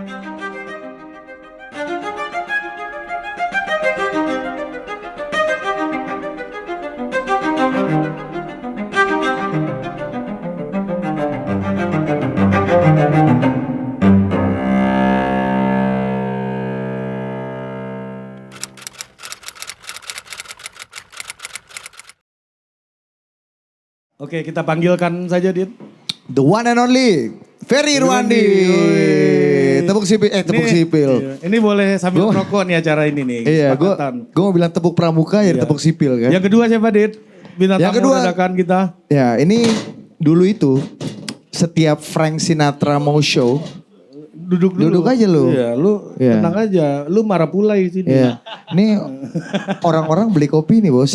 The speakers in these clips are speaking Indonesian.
Oke, kita panggilkan saja, Dit. The one and only Ferry Irwandi. Tepuk sipil, tepuk sipil. Iya. Ini boleh sambil rokok nih acara ini nih. Iya, gue mau bilang tepuk pramuka ya tepuk sipil kan. Yang kedua siapa, Dit? Bintang Yang tamu kedua, dadakan kita. Ya, ini dulu itu setiap Frank Sinatra mau show, Duduk dulu. duduk aja lu. Iya, lu tenang aja. Lu marah pulai sini. Iya. Ini orang-orang beli kopi nih, Bos.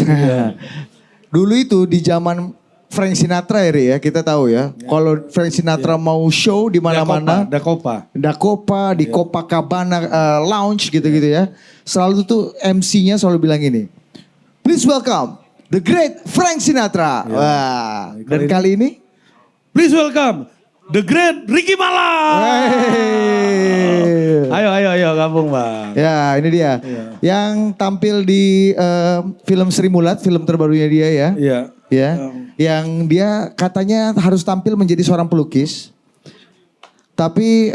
Dulu itu di zaman Frank Sinatra ya, Ri, ya, kita tahu ya. Kalau Frank Sinatra mau show di mana-mana, Dakopa. di Copacabana Lounge gitu-gitu ya. Selalu tuh MC-nya selalu bilang gini. Please welcome the great Frank Sinatra. Wah, dan kali ini Please welcome the great Ricky Malang. Ayo gabung, Bang. Ya, ini dia. Iya. Yang tampil di film Sri Mulat, film terbarunya dia ya. Iya. Ya, yang dia katanya harus tampil menjadi seorang pelukis. Tapi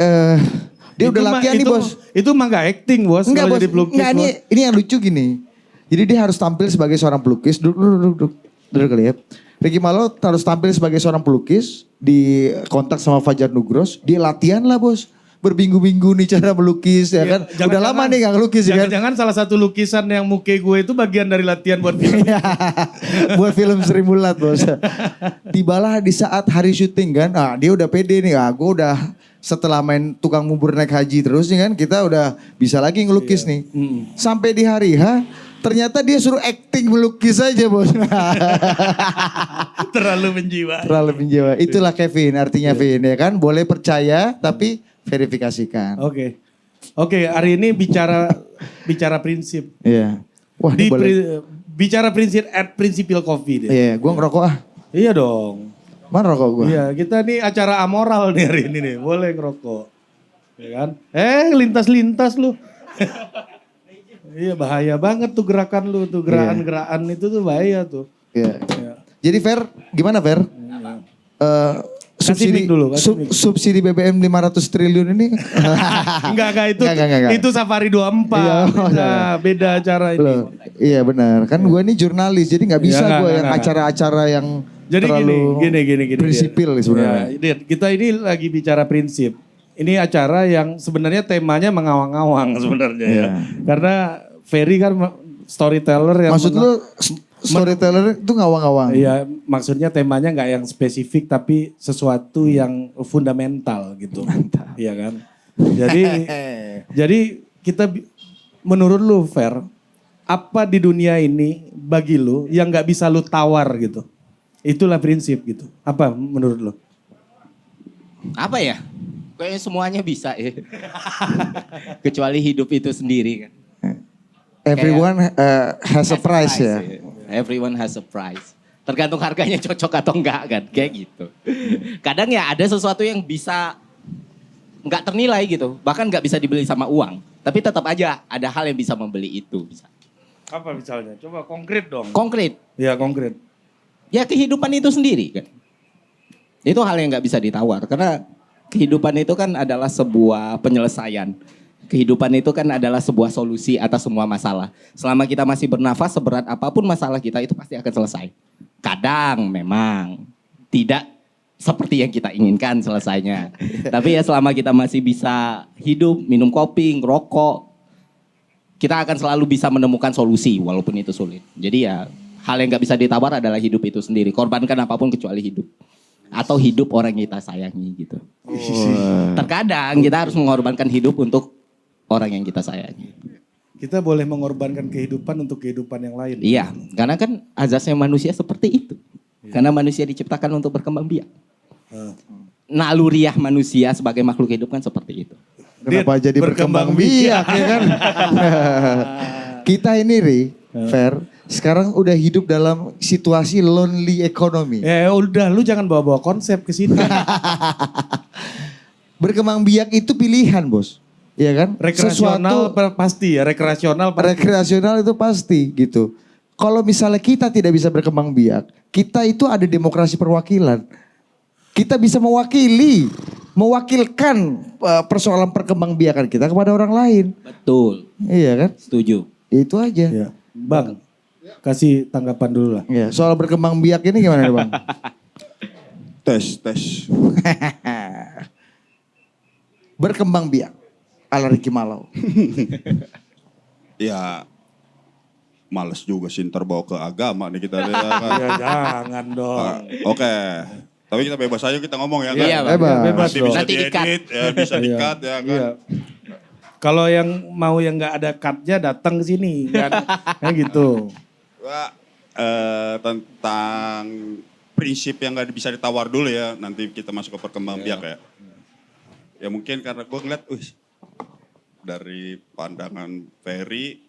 dia udah latihan nih, Bos. Itu mah gak acting, Bos. Enggak, kalau Bos. jadi pelukis, Enggak, Bos. ini yang lucu gini. Jadi dia harus tampil sebagai seorang pelukis. Duduk kali ya. Ricky Malo harus tampil sebagai seorang pelukis. Di kontak sama Fajar Nugros. Dia latihan lah, Bos. Berminggu-minggu nih cara melukis ya kan. Udah lama nih gak ngelukis ya kan. Jangan salah satu lukisan yang muka gue itu bagian dari latihan buat film. Buat film Sri Mulat, Bos. Tibalah di saat hari syuting kan. Ah, dia udah pede nih. Ah, gue udah setelah main tukang bubur naik haji terus nih kan. Kita udah bisa lagi ngelukis nih. Sampai di hari H. Ternyata dia suruh acting melukis aja, Bos. Terlalu menjiwa. Terlalu menjiwa. Itulah Kevin, artinya Vin ya kan. Boleh percaya tapi verifikasikan. Oke, hari ini bicara prinsip. Iya. Wah, ini boleh. Bicara prinsip at Principil Coffee deh. Iya, gue ngerokok ah. Iya dong. Mana rokok gue? Iya, kita nih acara amoral nih hari ini nih. Boleh ngerokok. Ya kan? Lintas-lintas lu. Iya, bahaya banget tuh gerakan lu tuh. Gerakan-gerakan itu tuh bahaya tuh. Iya. Iya. Jadi Fer, gimana Fer? Kasih mic dulu, kasih mic. Subsidi BBM 500 triliun ini. Enggak itu. Enggak. Itu Safari 24. Iya, beda acara ini. Loh, iya benar. Kan gue ini jurnalis jadi nggak bisa gue yang acara-acara yang jadi terlalu gini. prinsipil sebenarnya. Ya, kita ini lagi bicara prinsip. Ini acara yang sebenarnya temanya mengawang-awang sebenarnya ya. Karena Ferry kan storyteller yang Maksud lu storyteller itu ngawang-ngawang? Iya, maksudnya temanya nggak yang spesifik tapi sesuatu yang fundamental gitu. Mantap. Iya kan? Jadi kita menurut lu Fer, apa di dunia ini bagi lu yang nggak bisa lu tawar gitu? Itulah prinsip gitu. Apa menurut lu? Apa ya? Kayaknya semuanya bisa ya. Kecuali hidup itu sendiri kan. Everyone has a price ya. Everyone has a price. Tergantung harganya cocok atau enggak kan. Kayak gitu. Kadang ya ada sesuatu yang bisa enggak ternilai gitu. Bahkan enggak bisa dibeli sama uang. Tapi tetap aja ada hal yang bisa membeli itu. Bisa. Apa misalnya? Coba konkret dong. Konkret. Ya konkret. Ya kehidupan itu sendiri kan. Itu hal yang enggak bisa ditawar. Karena kehidupan itu kan adalah sebuah penyelesaian. Kehidupan itu kan adalah sebuah solusi atas semua masalah. Selama kita masih bernafas, seberat apapun masalah kita itu pasti akan selesai. Kadang memang tidak seperti yang kita inginkan selesainya. Tapi ya selama kita masih bisa hidup, minum kopi, ngerokok, kita akan selalu bisa menemukan solusi walaupun itu sulit. Jadi ya hal yang gak bisa ditawar adalah hidup itu sendiri. Korbankan apapun kecuali hidup. Atau hidup orang yang kita sayangi gitu. Terkadang kita harus mengorbankan hidup untuk orang yang kita sayangi. Kita boleh mengorbankan kehidupan untuk kehidupan yang lain. Iya, karena kan azasnya manusia seperti itu. Karena manusia diciptakan untuk berkembang biak. Naluriah manusia sebagai makhluk hidup kan seperti itu. Kenapa jadi berkembang biak ya kan? Kita ini Ri, Fer, sekarang udah hidup dalam situasi lonely economy. Ya udah, lu jangan bawa-bawa konsep ke sini. Berkembang biak itu pilihan, Bos. Iya kan? Rekreasional pasti ya, rekreasional pasti. Rekreasional itu pasti gitu. Kalau misalnya kita tidak bisa berkembang biak, kita itu ada demokrasi perwakilan. Kita bisa mewakilkan persoalan perkembangbiakan kita kepada orang lain. Betul. Iya kan? Setuju. Itu aja. Ya. Bang, kasih tanggapan dulu lah. Ya, soal berkembang biak ini gimana Bang? Tes. Berkembang biak ala Ricky Malau. Ya males juga sih ntar bawa ke agama nih kita. Ya, kan? Ya jangan dong. Oke. Tapi kita bebas aja kita ngomong ya kan. Iya, Bang. Bebas. Bebas Nanti dong. bisa Nanti diedit, ya, bisa Iya. di-cut ya kan. Iya. Kalau yang mau yang nggak ada cutnya datang ke sini kan, kayak gitu. Wah, tentang prinsip yang nggak bisa ditawar dulu ya. Nanti kita masuk ke perkembangbiak ya. Ya mungkin karena gue ngeliat, dari pandangan Ferry,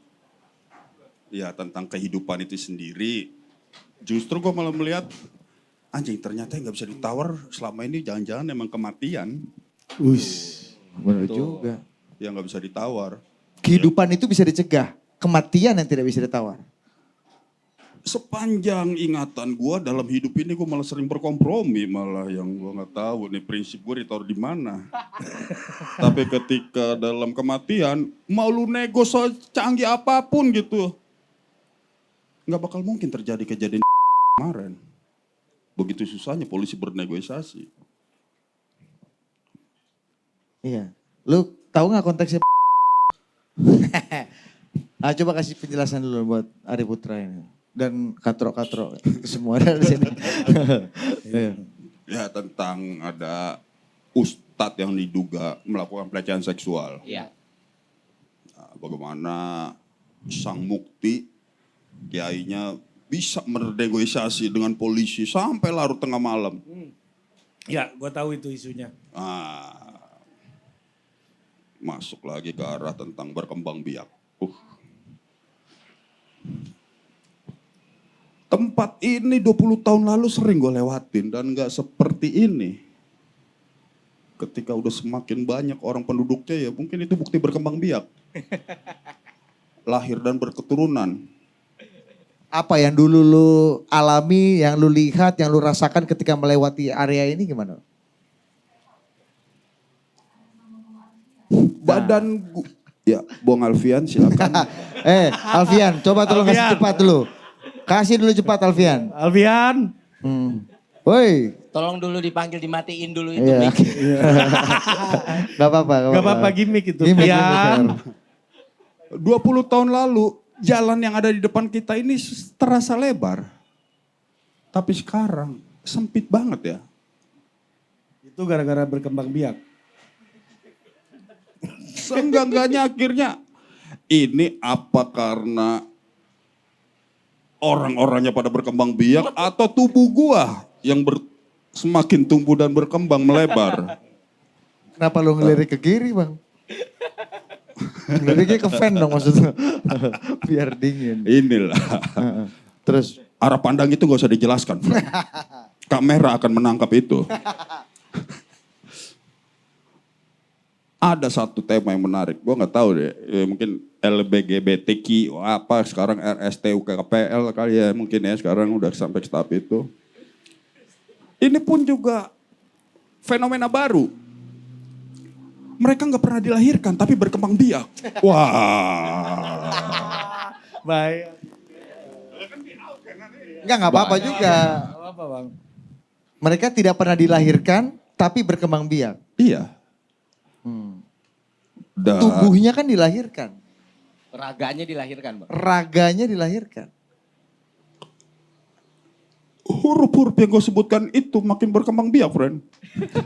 ya tentang kehidupan itu sendiri. Justru gue malah melihat, anjing ternyata yang nggak bisa ditawar selama ini jangan-jangan emang kematian. Benar juga. Yang nggak bisa ditawar. Kehidupan itu bisa dicegah, kematian yang tidak bisa ditawar. Sepanjang ingatan gue dalam hidup ini gue malah sering berkompromi, malah yang gue nggak tahu nih prinsip gue ditaruh di mana. Tapi ketika dalam kematian mau lu nego secanggih apapun gitu, nggak bakal mungkin terjadi kejadian kemarin. Begitu susahnya polisi bernegosiasi. Iya. Lu tahu nggak konteksnya? Coba kasih penjelasan dulu buat Ari Putra ini. Dan katro-katro semua ada di sini. Iya. Ya tentang ada ustadz yang diduga melakukan pelecehan seksual. Iya. Nah, bagaimana sang mukti kiainya bisa bernegosiasi dengan polisi sampai larut tengah malam. Ya, gue tahu itu isunya. Masuk lagi ke arah tentang berkembang biak. Tempat ini 20 tahun lalu sering gue lewatin dan gak seperti ini. Ketika udah semakin banyak orang penduduknya ya mungkin itu bukti berkembang biak. Lahir dan berketurunan. Apa yang dulu lu alami, yang lu lihat, yang lu rasakan ketika melewati area ini gimana? Badan ya Bung Alfian silakan. Alfian, coba tolong kasih Alfian. cepat dulu. Kasih dulu cepat Alfian. Alfian, Woi. Tolong dulu dipanggil, dimatiin dulu itu Iya. mic. Gak apa-apa. gak apa-apa gimmick itu. Gimmick, Pian. gimmick, 20 tahun lalu jalan yang ada di depan kita ini terasa lebar. Tapi sekarang sempit banget ya. Itu gara-gara berkembang biak. Seenggak-enggaknya akhirnya ini apa karena orang-orangnya pada berkembang biak atau tubuh gua yang semakin tumbuh dan berkembang melebar. Kenapa lu ngelirik ke kiri bang? Ngeliriknya ke fan dong maksudnya. Biar dingin. Inilah. Terus? Arah pandang itu gak usah dijelaskan. Frank. Kamera akan menangkap itu. Ada satu tema yang menarik, gue nggak tahu deh, ya, mungkin LBGBTQ apa sekarang RSTUKPL kali ya mungkin ya sekarang udah sampai ke tahap itu. Ini pun juga fenomena baru. Mereka nggak pernah dilahirkan tapi berkembang biak. Wah. Baik. Nggak apa-apa juga. Apa bang? Mereka tidak pernah dilahirkan tapi berkembang biak. Iya. Dan Tubuhnya kan dilahirkan. Raganya dilahirkan, Bang. Raganya dilahirkan. huruf-huruf yang gue sebutkan itu makin berkembang biak, friend.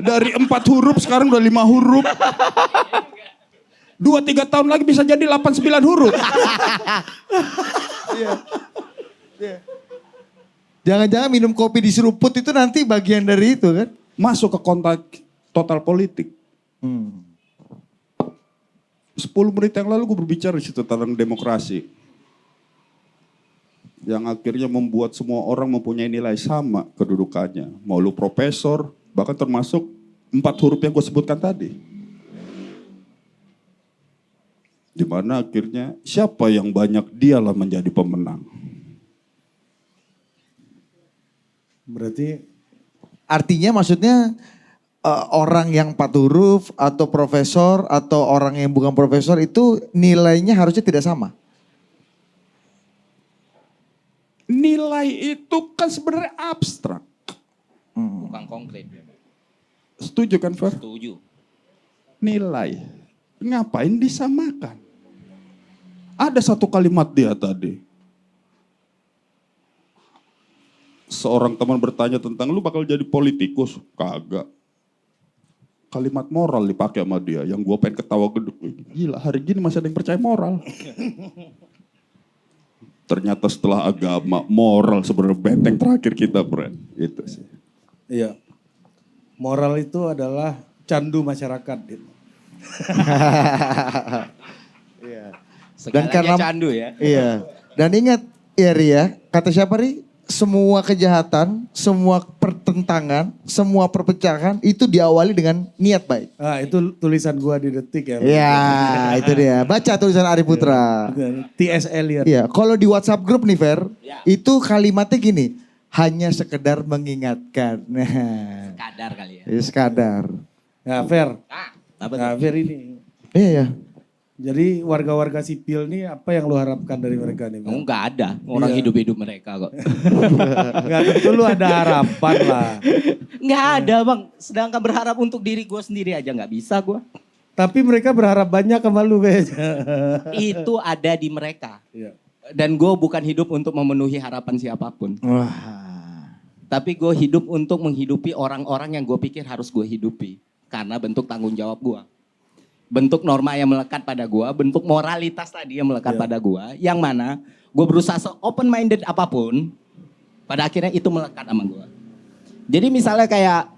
Dari 4 huruf sekarang udah 5 huruf. 2-3 tahun lagi bisa jadi 8-9 huruf. Jangan-jangan minum kopi di seruput itu nanti bagian dari itu kan? Masuk ke kontak total politik. 10 menit yang lalu gue berbicara di situ tentang demokrasi. Yang akhirnya membuat semua orang mempunyai nilai sama kedudukannya. Mau lu profesor, bahkan termasuk 4 huruf yang gue sebutkan tadi. Di mana akhirnya siapa yang banyak dialah menjadi pemenang. Berarti Artinya maksudnya orang yang 4 huruf atau profesor atau orang yang bukan profesor itu nilainya harusnya tidak sama. Nilai itu kan sebenarnya abstrak. Bukan konkret. Setuju kan, Fer? Setuju. Nilai. Ngapain disamakan? Ada satu kalimat dia tadi. Seorang teman bertanya tentang lu bakal jadi politikus. Kagak. Kalimat moral dipakai sama dia. Yang gue pengen ketawa geduk. Gila, hari gini masih ada yang percaya moral. Ternyata setelah agama, moral sebenarnya benteng terakhir kita, friend. Itu sih. iya. Moral itu adalah candu masyarakat. Dit. Segalanya karena- candu ya. Iya. Dan ingat ya Ri ya, kata siapa Ri? Semua kejahatan, semua pertentangan, semua perpecahan itu diawali dengan niat baik. Ah, itu tulisan gua di Detik ya. Iya, itu dia. Baca tulisan Ari Putra. T.S. Eliot. Iya, kalau di WhatsApp grup nih Fer, Ya. itu kalimatnya gini, hanya sekedar mengingatkan. Nah, Kadar kali ya. sekadar. Nah, Fer. Apa Nah, tuh? Fer ini. Iya ya. Jadi warga-warga sipil nih apa yang lu harapkan dari mereka nih? Fer? Enggak ada orang Iya. hidup-hidup mereka kok. Enggak tentu lu ada harapan lah. Enggak ada bang. Sedangkan berharap untuk diri gue sendiri aja nggak bisa gue. Tapi mereka berharap banyak sama lu kayaknya. Itu ada di mereka. Iya. Dan gue bukan hidup untuk memenuhi harapan siapapun. Wah. Tapi gue hidup untuk menghidupi orang-orang yang gue pikir harus gue hidupi. Karena bentuk tanggung jawab gue. Bentuk norma yang melekat pada gue, bentuk moralitas tadi yang melekat pada gue. Yang mana gue berusaha open-minded apapun, pada akhirnya itu melekat sama gue. Jadi misalnya kayak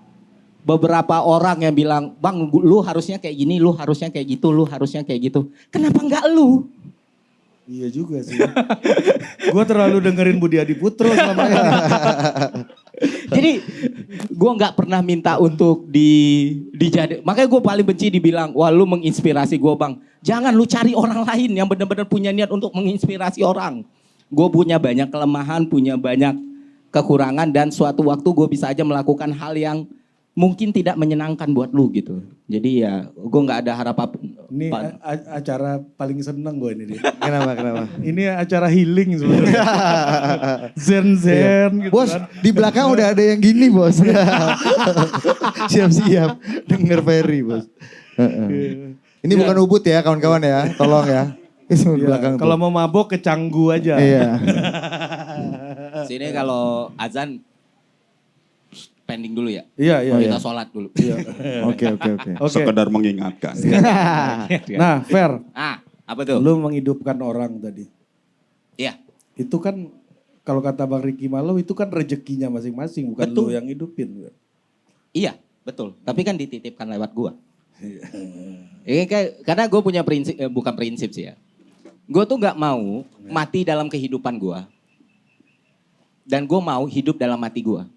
beberapa orang yang bilang, bang lu harusnya kayak gini, lu harusnya kayak gitu, lu harusnya kayak gitu. Kenapa enggak lu? Iya juga sih. Gua terlalu dengerin Budi Adiputro selama ini. Jadi gue nggak pernah minta untuk dijadi. Makanya gue paling benci dibilang, wah lu menginspirasi gue bang. Jangan lu cari orang lain yang benar-benar punya niat untuk menginspirasi orang. Gue punya banyak kelemahan, punya banyak kekurangan dan suatu waktu gue bisa aja melakukan hal yang mungkin tidak menyenangkan buat lu gitu. Jadi ya gue nggak ada harapan. Ini acara paling seneng gue ini. Dit. Kenapa? Ini acara healing sebenarnya. Zen gitu Bos, kan. di belakang udah ada yang gini bos. Siap-siap denger Ferry bos. Ini bukan ubud ya kawan-kawan ya, tolong ya. Itu di Iya, belakang. kalau tuh. mau mabok ke Canggu aja. Iya. Sini kalau azan pending dulu ya. Iya, iya. Kita sholat dulu. Oke. Oke. Sekedar mengingatkan. Nah, Fer, Apa tuh? lu menghidupkan orang tadi. Iya. Itu kan kalau kata Bang Ricky Malo itu kan rezekinya masing-masing, bukan Betul. lu yang hidupin. Iya, betul. Tapi kan dititipkan lewat gua. Karena gue punya prinsip, bukan prinsip sih ya. Gue tuh nggak mau mati dalam kehidupan gua. Dan gue mau hidup dalam mati gua.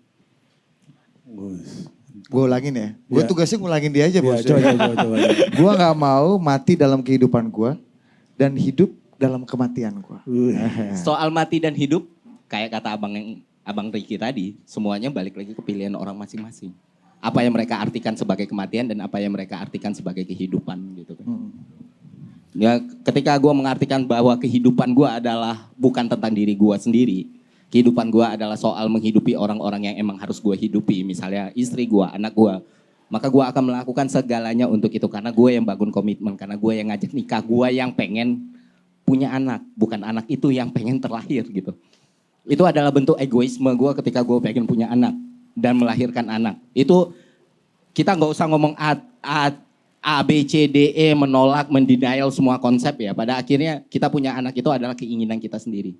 Gue ulangin ya. Gue Iya. tugasnya ngulangin dia aja bos. Ya, coba. Gue gak mau mati dalam kehidupan gue dan hidup dalam kematian gue. Soal mati dan hidup, kayak kata abang Ricky tadi, semuanya balik lagi ke pilihan orang masing-masing. Apa yang mereka artikan sebagai kematian dan apa yang mereka artikan sebagai kehidupan gitu kan. Ya, ketika gue mengartikan bahwa kehidupan gue adalah bukan tentang diri gue sendiri. Kehidupan gue adalah soal menghidupi orang-orang yang emang harus gue hidupi. Misalnya istri gue, anak gue. Maka gue akan melakukan segalanya untuk itu. Karena gue yang bangun komitmen. Karena gue yang ngajak nikah. Gue yang pengen punya anak. Bukan anak itu yang pengen terlahir gitu. Itu adalah bentuk egoisme gue ketika gue pengen punya anak. Dan melahirkan anak. Itu kita gak usah ngomong A, B, C, D, E, menolak, mendenial semua konsep ya. Pada akhirnya kita punya anak itu adalah keinginan kita sendiri.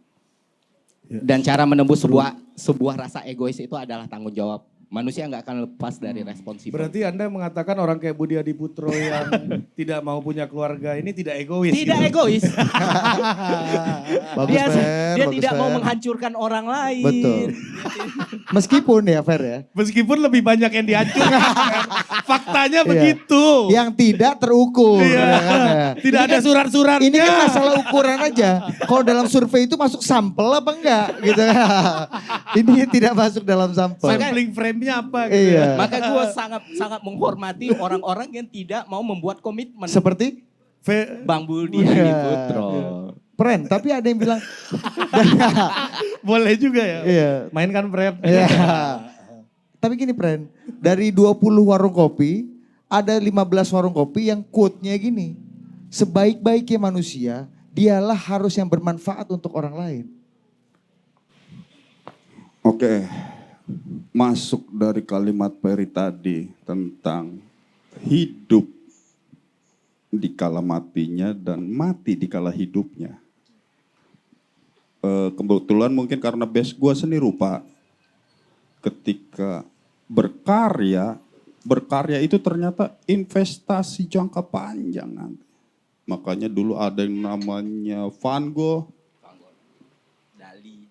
Dan cara menembus sebuah rasa egois itu adalah tanggung jawab Manusia nggak akan lepas dari responsibel. Berarti Anda mengatakan orang kayak Budi Adiputro yang tidak mau punya keluarga ini tidak egois. Tidak gitu. egois. Bagus, dia Fer, dia bagus, tidak mau Fer. menghancurkan orang lain. Betul. Meskipun ya Fer ya. Meskipun lebih banyak yang dihancurkan. Faktanya Iya. begitu. Yang tidak terukur. Iya. Ya kan, ya. Tidak ada surat-suratnya. Ini kan masalah ukuran aja. Kalau dalam survei itu masuk sampel apa enggak gitu. Ini tidak masuk dalam sampel. Sampling frame-nya apa gitu. Iya. Maka gue sangat menghormati orang-orang yang tidak mau membuat komitmen. Seperti Bang Budi Iya. Adiputro. Pren, tapi ada yang bilang Boleh juga ya. iya. Mainkan frame. Iya. Tapi gini Pren, dari 20 warung kopi, ada 15 warung kopi yang quote-nya gini. Sebaik-baiknya manusia, dialah harus yang bermanfaat untuk orang lain. Oke, masuk dari kalimat Peri tadi tentang hidup di kala matinya dan mati di kala hidupnya. Kebetulan mungkin karena base gue seni rupa, ketika berkarya itu ternyata investasi jangka panjang nanti. Makanya dulu ada yang namanya Van Gogh, Dali.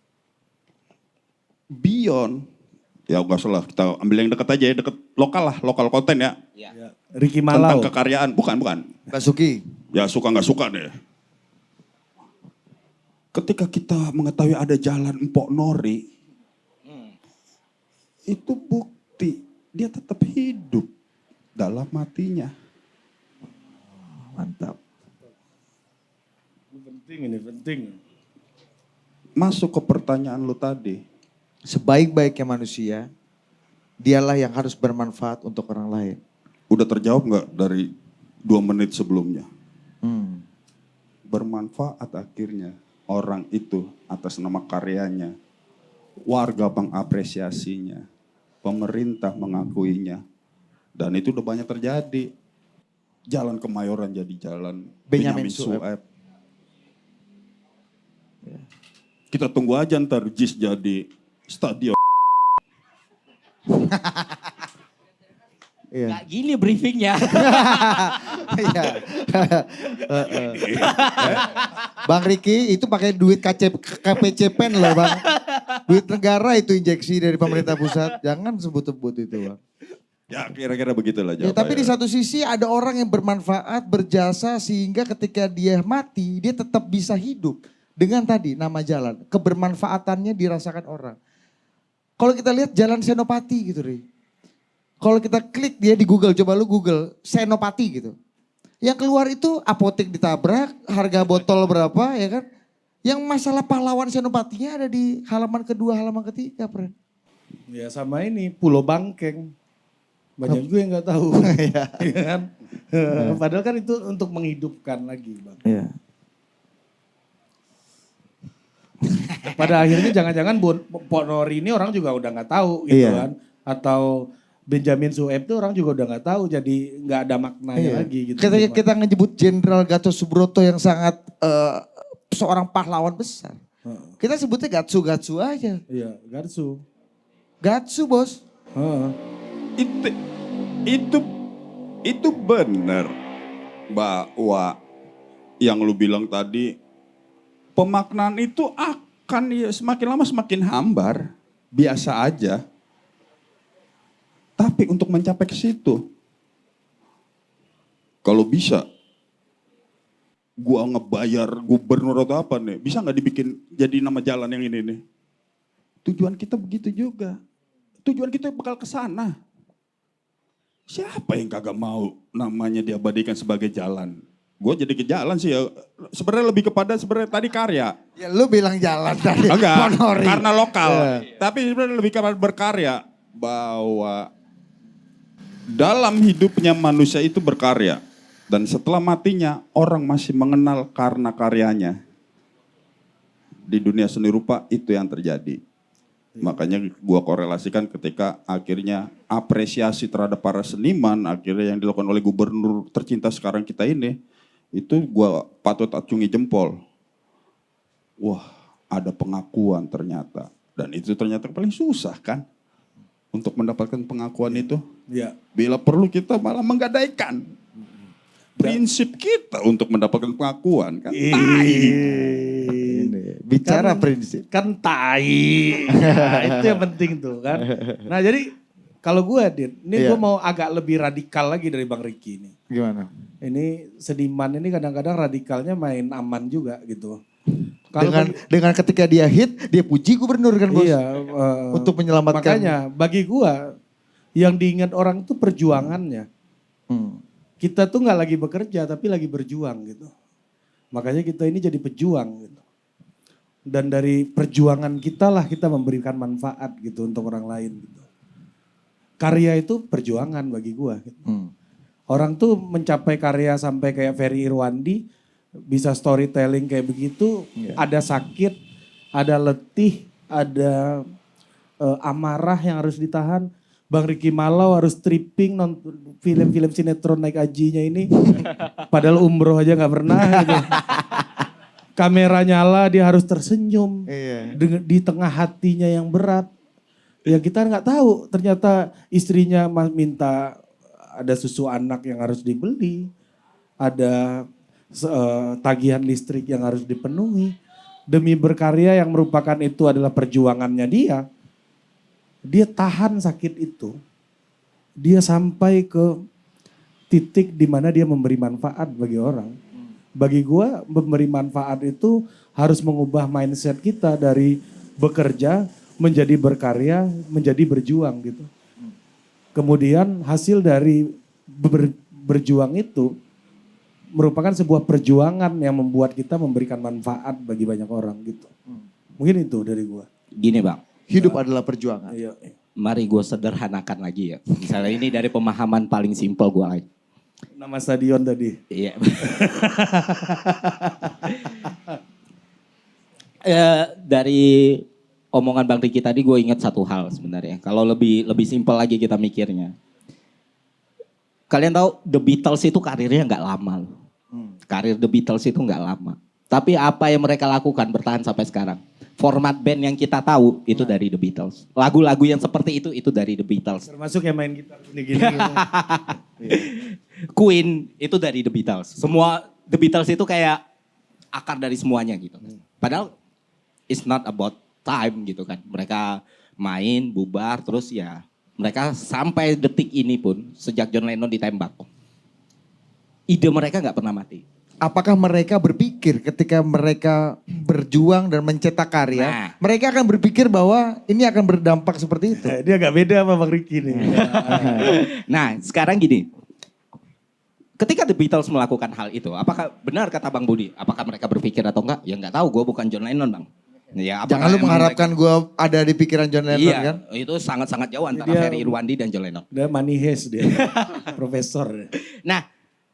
Beyond, ya nggak salah kita ambil yang dekat aja ya, dekat lokal lah, lokal konten ya. Ya. Ricky Tentang Malau. kekaryaan, bukan. Basuki. Ya suka nggak suka deh. Ketika kita mengetahui ada jalan Empok Nori, itu bukti dia tetap hidup dalam matinya. Mantap. Ini penting. Masuk ke pertanyaan lu tadi. Sebaik-baiknya manusia, dialah yang harus bermanfaat untuk orang lain. Udah terjawab nggak dari 2 menit sebelumnya? Hmm. Bermanfaat akhirnya orang itu atas nama karyanya. Warga mengapresiasinya. Pemerintah mengakuinya. Dan itu udah banyak terjadi. Jalan Kemayoran jadi jalan Benyamin Benyamin Sueb. Kita tunggu aja ntar JIS jadi stadion. Iya. Gak gini briefingnya. Iya. Bang Riki itu pakai duit KPCPEN loh Bang. Duit negara itu injeksi dari pemerintah pusat. Jangan sebut-sebut itu Bang. Ya kira-kira begitulah Ya, jawabannya. tapi di satu sisi ada orang yang bermanfaat, berjasa sehingga ketika dia mati dia tetap bisa hidup. Dengan tadi nama jalan, kebermanfaatannya dirasakan orang. Kalau kita lihat jalan Senopati gitu Ri. Kalau kita klik dia di Google, coba lu Google Senopati gitu. Yang keluar itu apotek ditabrak, harga botol berapa ya kan. Yang masalah pahlawan Senopatinya ada di halaman kedua, halaman ketiga, Pren. Ya sama ini Pulau Bangkeng. Banyak juga yang nggak tahu. Iya. Iya kan? Padahal kan itu untuk menghidupkan lagi, Bang. Iya. Pada akhirnya jangan-jangan Pok Nori ini orang juga udah nggak tahu gitu Iya. kan. Atau Benjamin Sueb itu orang juga udah nggak tahu, jadi nggak ada maknanya Iya. lagi gitu. Kita ngejebut Jenderal Gatot Subroto yang sangat seorang pahlawan besar. Kita sebutnya Gatsu aja. Iya, Garsu. Gatsu bos. Heeh. Itu benar bahwa yang lu bilang tadi, pemaknaan itu akan ya semakin lama semakin hambar, biasa aja. Tapi untuk mencapai ke situ, kalau bisa, gua ngebayar gubernur atau apa nih, bisa nggak dibikin jadi nama jalan yang ini nih? Tujuan kita begitu juga. Tujuan kita bakal ke sana. Siapa yang kagak mau namanya diabadikan sebagai jalan? Gue jadi ke jalan sih ya. Sebenarnya lebih kepada sebenarnya tadi karya. Ya lu bilang jalan tadi. Enggak, Ponori. karena lokal. Iya. Tapi sebenarnya lebih kepada berkarya. Bahwa dalam hidupnya manusia itu berkarya. Dan setelah matinya orang masih mengenal karena karyanya. Di dunia seni rupa itu yang terjadi. Makanya gua korelasikan ketika akhirnya apresiasi terhadap para seniman akhirnya yang dilakukan oleh gubernur tercinta sekarang kita ini, itu gua patut acungi jempol. Wah, ada pengakuan ternyata. Dan itu ternyata paling susah kan. untuk mendapatkan pengakuan itu. Ya. Bila perlu kita malah menggadaikan prinsip kita untuk mendapatkan pengakuan kan. Ini, bicara prinsip. Kan tai. Nah, itu yang penting tuh kan. Nah jadi kalau gue Dit, ini gue mau agak lebih radikal lagi dari Bang Riki ini. Gimana? Ini seniman ini kadang-kadang radikalnya main aman juga gitu. Kalau Dengan ketika dia hit, dia puji gubernur kan bos. iya, Untuk menyelamatkan. makanya bagi gua yang diingat orang tuh perjuangannya. Kita tuh nggak lagi bekerja tapi lagi berjuang gitu. Makanya kita ini jadi pejuang gitu. Dan dari perjuangan kita lah kita memberikan manfaat gitu untuk orang lain gitu. Karya itu perjuangan bagi gua. Gitu. Orang tuh mencapai karya sampai kayak Ferry Irwandi, bisa storytelling kayak begitu, ada sakit, ada letih, ada amarah yang harus ditahan. Bang Ricky Malau harus stripping nonton film-film sinetron naik hajinya ini. Padahal umroh aja gak pernah gitu. Kamera nyala dia harus tersenyum. Di tengah hatinya yang berat. Ya kita nggak tahu ternyata istrinya minta ada susu anak yang harus dibeli. Ada tagihan listrik yang harus dipenuhi. Demi berkarya yang merupakan itu adalah perjuangannya dia. Dia tahan sakit itu. Dia sampai ke titik di mana dia memberi manfaat bagi orang. Bagi gua memberi manfaat itu harus mengubah mindset kita dari bekerja menjadi berkarya, menjadi berjuang gitu. Kemudian hasil dari berjuang itu merupakan sebuah perjuangan yang membuat kita memberikan manfaat bagi banyak orang gitu. Mungkin itu dari gua. Gini Bang. Hidup adalah perjuangan. Iya. Mari gue sederhanakan lagi ya. Misalnya ini dari pemahaman paling simpel gue lagi. Nama stadion tadi. Iya. Dari omongan Bang Riki tadi gue ingat satu hal sebenarnya. Kalau lebih simpel lagi kita mikirnya. Kalian tahu The Beatles itu karirnya nggak lama loh. Karir The Beatles itu nggak lama. Tapi apa yang mereka lakukan bertahan sampai sekarang. Format band yang kita tahu itu dari The Beatles. Lagu-lagu yang seperti itu dari The Beatles. Termasuk yang main gitar gini-gini. Queen itu dari The Beatles. Semua The Beatles itu kayak akar dari semuanya gitu. Padahal it's not about time gitu kan. Mereka main, bubar, terus ya mereka sampai detik ini pun sejak John Lennon ditembak. Ide mereka nggak pernah mati. Apakah mereka berpikir ketika mereka berjuang dan mencetak karya, mereka akan berpikir bahwa ini akan berdampak seperti itu? Dia agak beda sama Bang Riki nih. Nah sekarang gini, ketika The Beatles melakukan hal itu, apakah benar kata Bang Budi? Apakah mereka berpikir atau enggak? Ya nggak tahu, gue bukan John Lennon Bang. Ya, jangan lu mengharapkan gue ada di pikiran John Lennon iya, kan? Itu sangat-sangat jauh antara Dia- Ferry Irwandi dan John Lennon. Dia money heist dia. Profesor. Nah,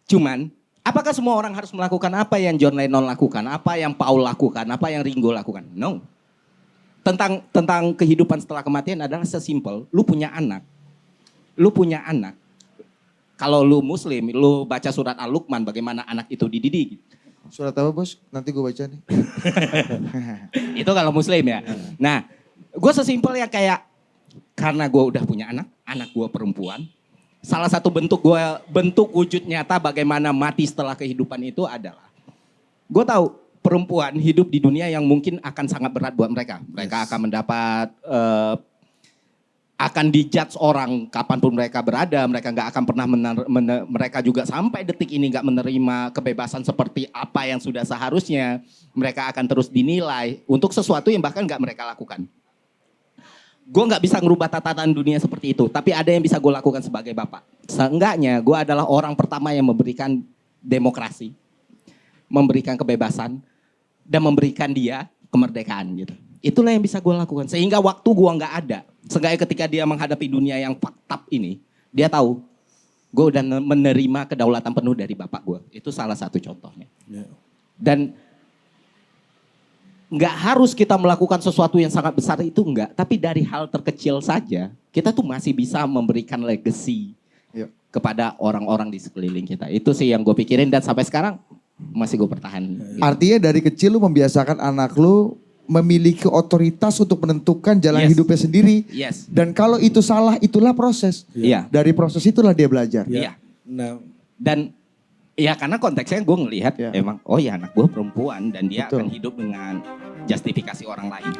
cuman apakah semua orang harus melakukan apa yang John Lennon lakukan, apa yang Paul lakukan, apa yang Ringo lakukan? No. Tentang kehidupan setelah kematian adalah sesimpel, lu punya anak. Lu punya anak. Kalau lu muslim, lu baca surat Al-Luqman bagaimana anak itu dididik. Surat apa bos? Nanti gue baca nih. Itu kalau muslim ya. Nah, gue sesimpel ya kayak karena gue udah punya anak gue perempuan. Salah satu bentuk wujud nyata bagaimana mati setelah kehidupan itu adalah gue tahu perempuan hidup di dunia yang mungkin akan sangat berat buat mereka. Mereka akan mendapat akan dijudge orang kapanpun mereka berada. Mereka nggak akan pernah mereka juga sampai detik ini nggak menerima kebebasan seperti apa yang sudah seharusnya. Mereka akan terus dinilai untuk sesuatu yang bahkan nggak mereka lakukan. Gue nggak bisa ngerubah tatanan dunia seperti itu, tapi ada yang bisa gue lakukan sebagai bapak. Seenggaknya gue adalah orang pertama yang memberikan demokrasi, memberikan kebebasan, dan memberikan dia kemerdekaan gitu. Itulah yang bisa gue lakukan. Sehingga waktu gue nggak ada, seenggaknya ketika dia menghadapi dunia yang fucked up ini, dia tahu gue udah menerima kedaulatan penuh dari bapak gue. Itu salah satu contohnya. Dan nggak harus kita melakukan sesuatu yang sangat besar itu enggak. Tapi dari hal terkecil saja, kita tuh masih bisa memberikan legacy kepada orang-orang di sekeliling kita. Itu sih yang gue pikirin dan sampai sekarang masih gue pertahankan. Artinya dari kecil lu membiasakan anak lu memiliki otoritas untuk menentukan jalan Yes. hidupnya sendiri. Yes. Dan kalau itu salah, itulah proses. Iya. Dari proses itulah dia belajar. Iya. Nah, Dan ya karena konteksnya gue ngelihat Ya. emang oh ya anak gue perempuan dan dia Betul. akan hidup dengan justifikasi orang lain.